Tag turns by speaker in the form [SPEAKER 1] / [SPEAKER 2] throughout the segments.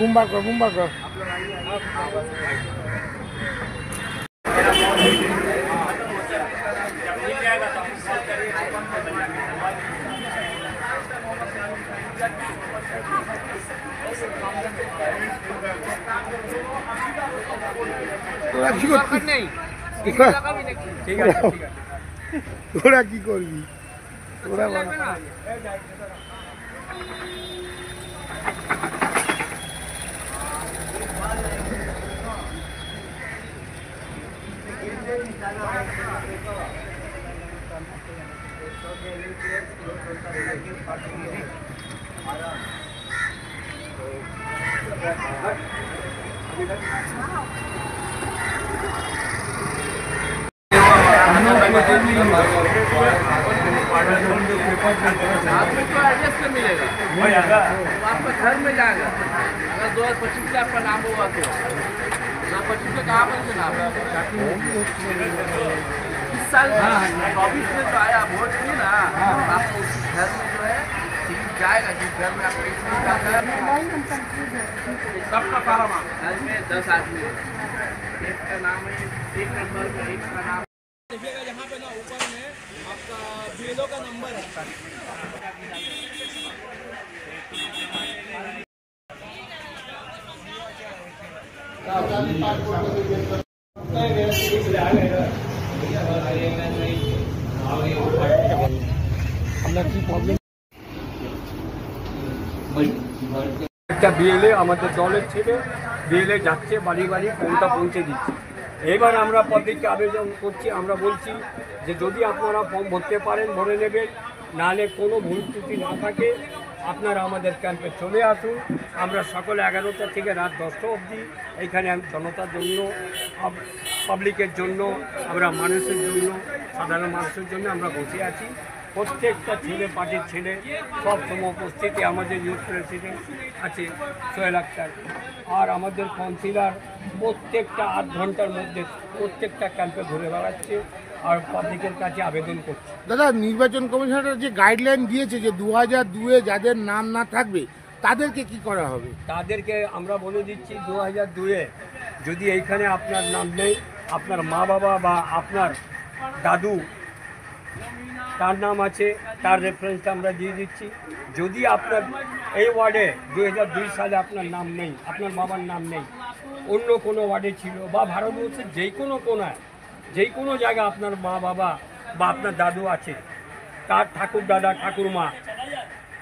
[SPEAKER 1] বুমবার কর বুমবার কর। তোরা কি করবি? তোরা কি করবি? তোরা
[SPEAKER 2] आपको मिलेगा आपका घर में जाएगा। अगर 2025 से आपका नाम हुआ तो 2025 से कहाँ पर नाम इस साल 24 में जो आया वोट की ना आपको उस घर में जो है जाएगा जिस घर में आपको सबका फार्म घर में 10 आदमी एक का नाम है एक नंबर में एक का नाम देखिएगा यहाँ पे ना ऊपर में आपका बीएलओ का नंबर है।
[SPEAKER 3] একটা বিএলএ আমাদের দলের ছেলে বিএলএ যাচ্ছে বাড়ি বাড়ি ফর্মটা পৌঁছে দিচ্ছে। এবার আমরা পাবলিককে আবেদন করছি, আমরা বলছি যে যদি আপনারা ফর্ম ভরতে পারেন ভরে নেবেন, নাহলে কোনো ভুল ত্রুটি না থাকে আপনারা আমাদের ক্যাম্পে চলে আসুন। আমরা সকাল 11টা থেকে রাত 10টা অবধি এইখানে জনতার জন্য পাবলিকের জন্য আমরা মানুষের জন্য সাধারণ মানুষের জন্য আমরা বসে আছি। প্রত্যেকটা ছেলে পার্টির ছেলে সব সময় উপস্থিতি, আমাদের ইউথ প্রেসিডেন্ট আছে সোহেল আক্তার, আর আমাদের কাউন্সিলর প্রত্যেকটা 8 ঘন্টার মধ্যে প্রত্যেকটা ক্যাম্পে ঘুরে বেড়াচ্ছে আর পাবলিকের কাছে আবেদন করছে।
[SPEAKER 1] দাদা, নির্বাচন কমিশনার যে গাইডলাইন দিয়েছে যে 2002-এ যাদের নাম না থাকবে তাদেরকে কি করা হবে?
[SPEAKER 3] তাদেরকে আমরা বলে দিচ্ছি 2002-এ যদি এইখানে আপনার নাম নেই, আপনার মা বাবা বা আপনার দাদু তার নাম আছে, তার রেফারেন্সটা আমরা দিয়ে দিচ্ছি। যদি আপনার এই ওয়ার্ডে 2002 সালে আপনার নাম নেই, আপনার বাবার নাম নেই, অন্য কোনো ওয়ার্ডে ছিল বা ভারতবর্ষের যেই কোনো কোনায় যেই কোনো জায়গায় আপনার মা বাবা বা আপনার দাদু আছে, তার ঠাকুর দাদা ঠাকুরমা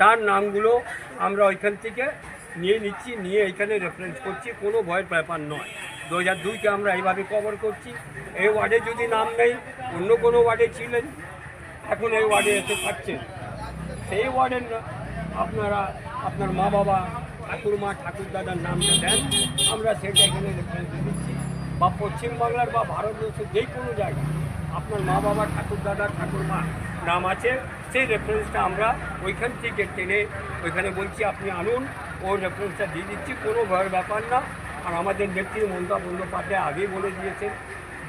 [SPEAKER 3] তার নামগুলো আমরা ওইখান থেকে নিয়ে নিচ্ছি, নিয়ে এইখানে রেফারেন্স করছি, কোনো ভয়ের ব্যাপার নয়। 2002-কে আমরা এইভাবে কভার করছি। এই ওয়ার্ডে যদি নাম নেই, অন্য কোনো ওয়ার্ডে ছিলেন, এখন এই ওয়ার্ডে এসে থাকছেন, সেই ওয়ার্ডের আপনারা আপনার মা বাবা ঠাকুরমা ঠাকুর দাদার নামটা দেন, আমরা সেটা এখানে রেফারেন্স দিচ্ছি। বা পশ্চিমবাংলার বা ভারতবর্ষের যেই কোনো জায়গায় আপনার মা বাবা ঠাকুর দাদা ঠাকুরমা নাম আছে, সেই রেফারেন্সটা আমরা ওইখান থেকে টেনে ওইখানে বলছি আপনি আনুন, ওই রেফারেন্সটা দিয়ে দিচ্ছি, কোনো ভয়ের ব্যাপার না। আর আমাদের নেত্রী মমতা বন্দ্যোপাধ্যায় আগেই বলে দিয়েছেন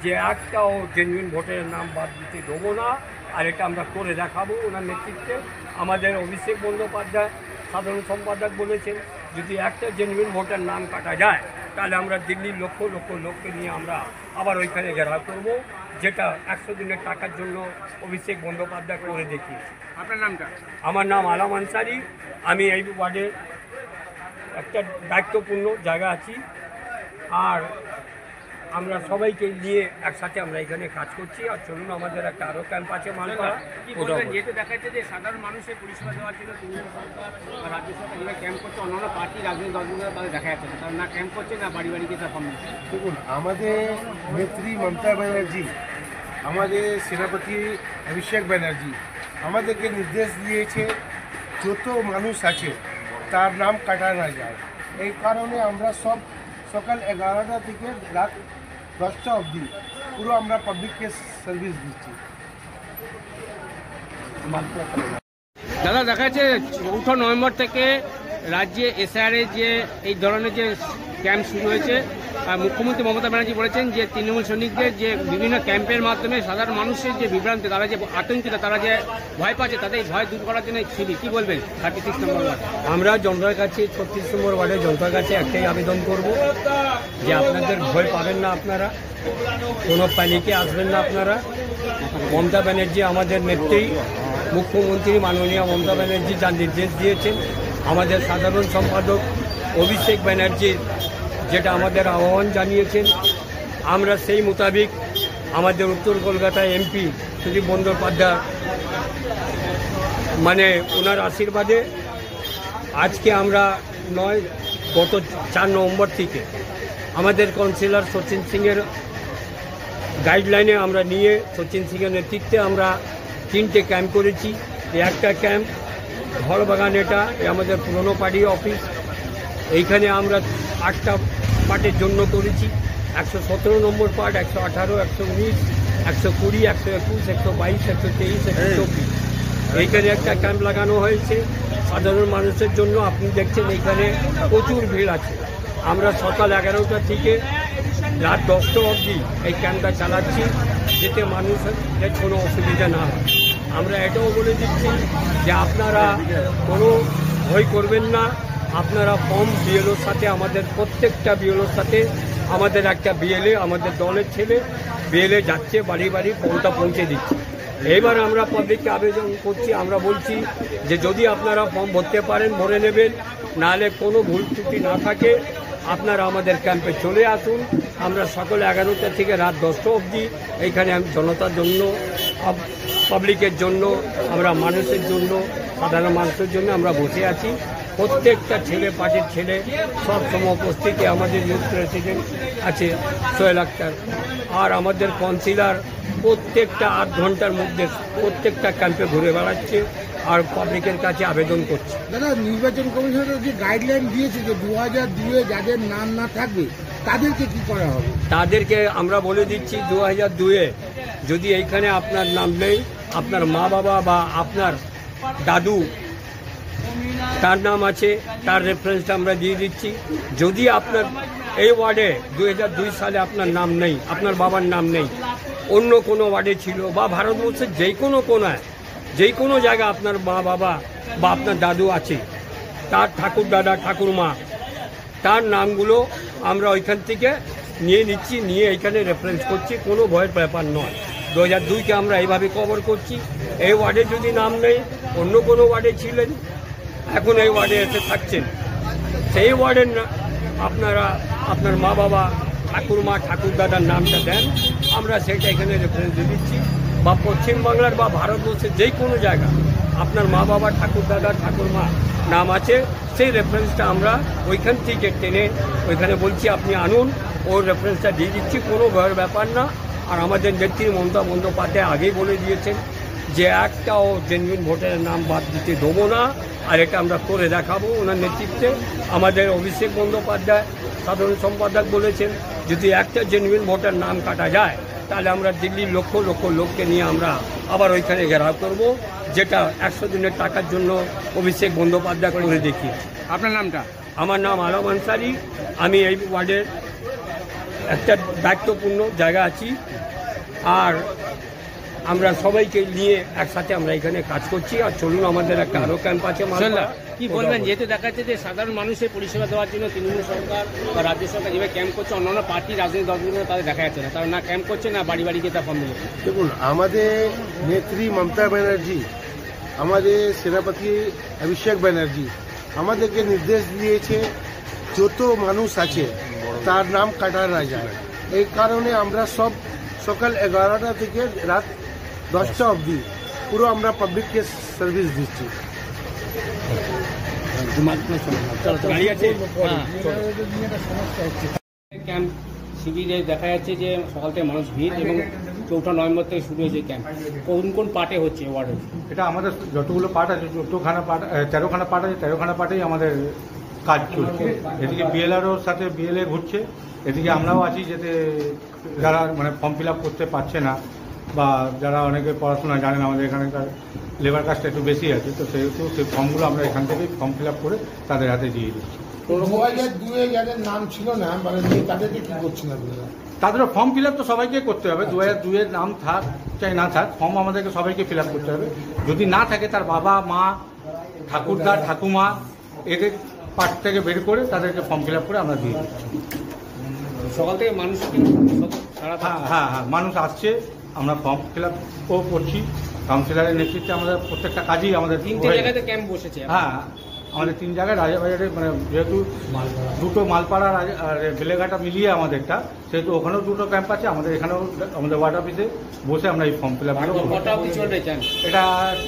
[SPEAKER 3] যে একটাও জেনুইন ভোটের নাম বাদ দিতে দেবো না, আর এটা আমরা করে দেখাবো ওনার নেতৃত্বে। আমাদের অভিষেক বন্দ্যোপাধ্যায় সাধারণ সম্পাদক বলেছেন যদি একটা জেনুইন ভোটের নাম কাটা যায় তাহলে আমরা দিল্লির লক্ষ লক্ষ লোককে নিয়ে আমরা আবার ওইখানে ঘেরাও করবো, যেটা 100 দিনের টাকার জন্য অভিষেক বন্দ্যোপাধ্যায় করে দেখিয়েছে।
[SPEAKER 2] আপনার নামটা?
[SPEAKER 3] আমার নাম আলাম আনসারি, আমি এই ওয়ার্ডের একটা দায়িত্বপূর্ণ জায়গা আছি। আর আমরা সবাইকে নিয়ে একসাথে আমরা এখানে কাজ করছি। আর চলুন আমাদের একটা আরও ক্যাম্প আছে মালপাড়া,
[SPEAKER 2] যেহেতু দেখা যাচ্ছে যে সাধারণ মানুষের পরিষেবা দেওয়ার জন্য তৃণমূল সরকার বা রাজ্য সরকার যেটা ক্যাম্প করছে, অন্যান্য পার্টি রাজনৈতিক দলগুলো তাদের দেখা যাচ্ছে না, তারা না ক্যাম্প করছে না বাড়ি বাড়ি গিয়ে তার ফর্ম দিচ্ছে।
[SPEAKER 4] দেখুন, আমাদের নেত্রী মমতা ব্যানার্জি, আমাদের সেনাপতি অভিষেক ব্যানার্জি আমাদেরকে নির্দেশ দিয়েছে যত মানুষ আছে তার নাম কাটা না যায়। এই কারণে আমরা সব সকাল 11টা থেকে রাত 10টা অবধি পুরো আমরা পাবলিককে সার্ভিস দিচ্ছি।
[SPEAKER 2] দাদা, দেখা যাচ্ছে 4 নভেম্বর থেকে রাজ্যে এসআইআর যে এই ধরনের যে ক্যাম্প শুরু হয়েছে,
[SPEAKER 5] মুখ্যমন্ত্রী মমতা ব্যানার্জি বলেছেন যে তৃণমূল সৈনিকদের যে বিভিন্ন ক্যাম্পের মাধ্যমে সাধারণ মানুষের যে বিভ্রান্তি, তারা যে আতঙ্কিত, তারা যে ভয় পাচ্ছে, তাদের ভয় দূর করার জন্য শিবির, কি বলবেন 36 নম্বর ওয়ার্ড?
[SPEAKER 3] আমরা জনতার কাছে 36 নম্বর ওয়ার্ডে জনতার কাছে একটাই আবেদন করব যে আপনাদের ভয় পাবেন না, আপনারা কোনো প্যানিকে আসবেন না। আপনারা মমতা ব্যানার্জি আমাদের নেত্রী, মুখ্যমন্ত্রী মাননীয় মমতা ব্যানার্জি যা নির্দেশ দিয়েছেন, আমাদের সাধারণ সম্পাদক অভিষেক ব্যানার্জির যেটা আমাদের আহ্বান জানিয়েছেন, আমরা সেই মোতাবেক আমাদের উত্তর কলকাতায় এমপি সুদীপ বন্দ্যোপাধ্যায় মানে ওনার আশীর্বাদে আজকে আমরা গত 4 নভেম্বর থেকে আমাদের কাউন্সিলর সচিন সিংয়ের গাইডলাইনে আমরা নিয়ে সচিন সিংয়ের নেতৃত্বে আমরা 3টে ক্যাম্প করেছি। একটা ক্যাম্প ঘরবাগান, এটা আমাদের পুরনো পার্টি অফিস, এইখানে আমরা 8টা পার্টের জন্য করেছি। 117 নম্বর পার্ট, 118, 119, 120, 121, 122, 123, 124 এইখানে একটা ক্যাম্প লাগানো হয়েছে সাধারণ মানুষের জন্য। আপনি দেখছেন এইখানে প্রচুর ভিড় আছে। আমরা সকাল 11টা থেকে রাত 10টা অবধি এই ক্যাম্পটা চালাচ্ছি, যাতে মানুষের কোনো অসুবিধা না হয়। আমরা এটাও বলে দিচ্ছি যে আপনারা কোনো ভয় করবেন না। আপনারা ফর্ম বিএলওর সাথে, আমাদের প্রত্যেকটা বিএলওর সাথে আমাদের একটা বিএলএ, আমাদের দলের ছেলে বিএলএ যাচ্ছে, বাড়ি বাড়ি ফর্মটা পৌঁছে দিচ্ছে। এবার আমরা পাবলিককে আবেদন করছি, আমরা বলছি যে যদি আপনারা ফর্ম ভরতে পারেন ভরে নেবেন, নাহলে কোনো ভুল ত্রুটি না থাকে আপনারা আমাদের ক্যাম্পে চলে আসুন। আমরা সকাল 11টা থেকে রাত 10টা অবধি এইখানে জনতার জন্য, পাবলিকের জন্য, আমরা মানুষের জন্য, সাধারণ মানুষের জন্য আমরা বসে আছি। প্রত্যেকটা ছেলে, পার্টির ছেলে সব সময় উপস্থিতি। আমাদের ইউথ প্রেসিডেন্ট আছে সোহেল আক্তার, আর আমাদের কাউন্সিলর প্রত্যেকটা 8 ঘন্টার মধ্যে প্রত্যেকটা ক্যাম্পে ঘুরে বেড়াচ্ছে আর পাবলিকের কাছে আবেদন করছে।
[SPEAKER 1] দাদা, নির্বাচন কমিশনের যে গাইডলাইন দিয়েছে যে 2002-এ যাদের নাম না থাকবে তাদেরকে কি করা হবে?
[SPEAKER 3] তাদেরকে আমরা বলে দিচ্ছি 2002-এ যদি এইখানে আপনার নাম নেই, আপনার মা বাবা বা আপনার দাদু তার নাম আছে, তার রেফারেন্সটা আমরা দিয়ে দিচ্ছি। যদি আপনার এই ওয়ার্ডে 2002 সালে আপনার নাম নেই, আপনার বাবার নাম নেই, অন্য কোনো ওয়ার্ডে ছিল বা ভারতবর্ষের যে কোনো কোনায়, যে কোনো জায়গায় আপনার মা বাবা বা আপনার দাদু আছে, তার ঠাকুর দাদা ঠাকুরমা তার নামগুলো আমরা ওইখান থেকে নিয়ে নিচ্ছি, নিয়ে এইখানে রেফারেন্স করছি। কোনো ভয়ের ব্যাপার নয়। 2002-কে আমরা এইভাবে কভার করছি। এই ওয়ার্ডে যদি নাম নেই, অন্য কোনো ওয়ার্ডে ছিলেন, এখন এই ওয়ার্ডে এসে থাকছেন, সেই ওয়ার্ডের আপনারা আপনার মা বাবা ঠাকুরমা ঠাকুর দাদার নামটা দেন, আমরা সেটা এখানে রেফারেন্স দিয়ে দিচ্ছি। বা পশ্চিমবাংলার বা ভারতবর্ষের যে কোনো জায়গা আপনার মা বাবা ঠাকুর দাদা ঠাকুরমা নাম আছে, সেই রেফারেন্সটা আমরা ওইখান থেকে টেনে ওইখানে বলছি আপনি আনুন, ওর রেফারেন্সটা দিয়ে দিচ্ছি। কোনো ভয়ের ব্যাপার না। আর আমাদের নেত্রী মমতা বন্দ্যোপাধ্যায় আগেই বলে দিয়েছেন যে একটাও জেনুইন ভোটারের নাম বাদ দিতে দেবো না, আর এটা আমরা করে দেখাবো ওনার নেতৃত্বে। আমাদের অভিষেক বন্দ্যোপাধ্যায় সাধারণ সম্পাদক বলেছেন যদি একটা জেনুইন ভোটার নাম কাটা যায় তাহলে আমরা দিল্লির লক্ষ লক্ষ লোককে নিয়ে আমরা আবার ওইখানে ঘেরাও করব, যেটা 100 দিনের টাকার জন্য অভিষেক বন্দ্যোপাধ্যায় করে দেখি।
[SPEAKER 5] আপনার নামটা?
[SPEAKER 3] আমার নাম আলম আনসারি। আমি এই ওয়ার্ডের একটা দায়িত্বপূর্ণ জায়গা আছি, আর আমরা সবাইকে নিয়ে একসাথে আমরা এখানে কাজ করছি। আর চলুন, আমাদের একটা আরও ক্যাম্প আছে।
[SPEAKER 5] কি বলবেন, যেহেতু দেখা যাচ্ছে যে সাধারণ মানুষের পরিষেবা দেওয়ার জন্য তৃণমূল সরকার বা রাজ্য সরকার যেভাবে ক্যাম্প করছে, অন্যান্য পার্টি রাজনৈতিক দলগুলো তাদের দেখা যাচ্ছে না, তারা না ক্যাম্প করছে না বাড়ি বাড়ি গিয়ে তা ফর্ম দিচ্ছে।
[SPEAKER 4] দেখুন, আমাদের নেত্রী মমতা ব্যানার্জি, আমাদের সেনাপতি অভিষেক ব্যানার্জি আমাদেরকে নির্দেশ দিয়েছে যত মানুষ আছে তার নাম কাটা না যায়। এই কারণে আমরা সব সকাল 11টা থেকে রাত 10টা অবধি পুরো আমরা পাবলিককে সার্ভিস দিচ্ছি।
[SPEAKER 5] ক্যাম্প শিবিরে দেখা যাচ্ছে যে সকাল থেকে মানুষ ভিড়, এবং 4 নভেম্বর থেকে শুরু হয়েছে ক্যাম্প। কোন কোন পার্টে হচ্ছে ওয়ার্ডে?
[SPEAKER 6] এটা আমাদের যতগুলো পার্ট আছে, 14খানা পার্ট, 13খানা পার্ট আছে, 13খানা পার্টেই আমাদের কাজ চলছে। এদিকে বিএলআরওর সাথে বিএলএ ঘুরছে, এদিকে আমরাও আছি, যাতে যারা মানে ফর্ম ফিল আপ করতে পারছে না বা যারা অনেকে পড়াশোনা জানেন, আমাদের এখানকার লেবার কাজটা একটু বেশি আছে, তো সেহেতু সেই ফর্মগুলো আমরা এখান থেকেই ফর্ম ফিল আপ করে তাদের হাতে দিয়ে দিচ্ছি।
[SPEAKER 1] 2002-এ যাদের নাম ছিল না মানে নেই, তাদেরকে কি করছেন আপনারা?
[SPEAKER 6] তাদেরও ফর্ম ফিল আপ তো সবাইকে করতে হবে, 2002-এর নাম থাক চাই না থাক, ফর্ম আমাদেরকে সবাইকে ফিল আপ করতে হবে। যদি না থাকে তার বাবা মা ঠাকুরদা ঠাকুমা এদের পাশ থেকে বের করে তাদেরকে ফর্ম ফিল আপ করে আমরা দিয়ে দিচ্ছি।
[SPEAKER 5] সকাল থেকে মানুষ কিন্তু সারা
[SPEAKER 6] হ্যাঁ, মানুষ আসছে, আমরা ফর্ম ফিল আপও করছি। কাউন্সিলরের নেতৃত্বে আমাদের প্রত্যেকটা কাজই আমাদের
[SPEAKER 5] 3টে জায়গাতে ক্যাম্প বসেছে।
[SPEAKER 6] হ্যাঁ, আমাদের 3 জায়গায় রাজাবাজারে, মানে যেহেতু দুটো মালপাড়া আর বেলেঘাটা মিলিয়ে আমাদেরটা, সেহেতু ওখানেও 2টো ক্যাম্প আছে, আমাদের এখানেও আমাদের ওয়ার্ড অফিসে বসে আমরা এই ফর্ম ফিল আপ করবো।
[SPEAKER 5] কটা অবধি চলবে ক্যাম্প?
[SPEAKER 6] এটা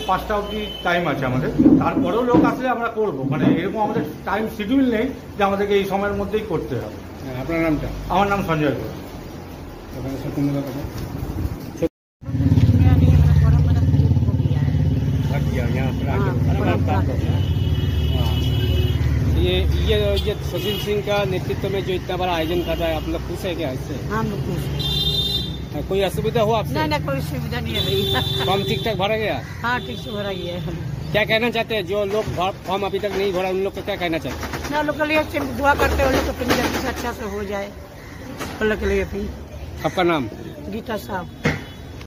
[SPEAKER 6] 5টা অবধি টাইম আছে আমাদের, তারপরেও লোক আসলে আমরা করবো, মানে এরকম আমাদের টাইম শিডিউল নেই যে আমাদেরকে এই সময়ের মধ্যেই করতে হবে।
[SPEAKER 5] আপনার নামটা?
[SPEAKER 6] আমার নাম সঞ্জয় ঘোষ।
[SPEAKER 5] ये सुशील सिंह का नेतृत्व में जो इतना बड़ा आयोजन कर रहा है, आप लोग खुश है क्या इससे?
[SPEAKER 7] हम लोग खुश हैं।
[SPEAKER 5] कोई असुविधा हो आपसे?
[SPEAKER 7] नहीं, कोई सुविधा नहीं है भैया।
[SPEAKER 5] फॉर्म ठीक ठाक भरा गया?
[SPEAKER 7] हाँ, ठीक से भरा गया है।
[SPEAKER 5] क्या कहना चाहते हैं जो लोग फॉर्म अभी तक नहीं भरा, उन लोग को क्या कहना चाहते हैं?
[SPEAKER 7] ना लोग के लिए दुआ करते हैं, लोग तो अच्छा से हो जाए, उन लोग के लिए भी।
[SPEAKER 5] आपका नाम?
[SPEAKER 7] गीता साहब।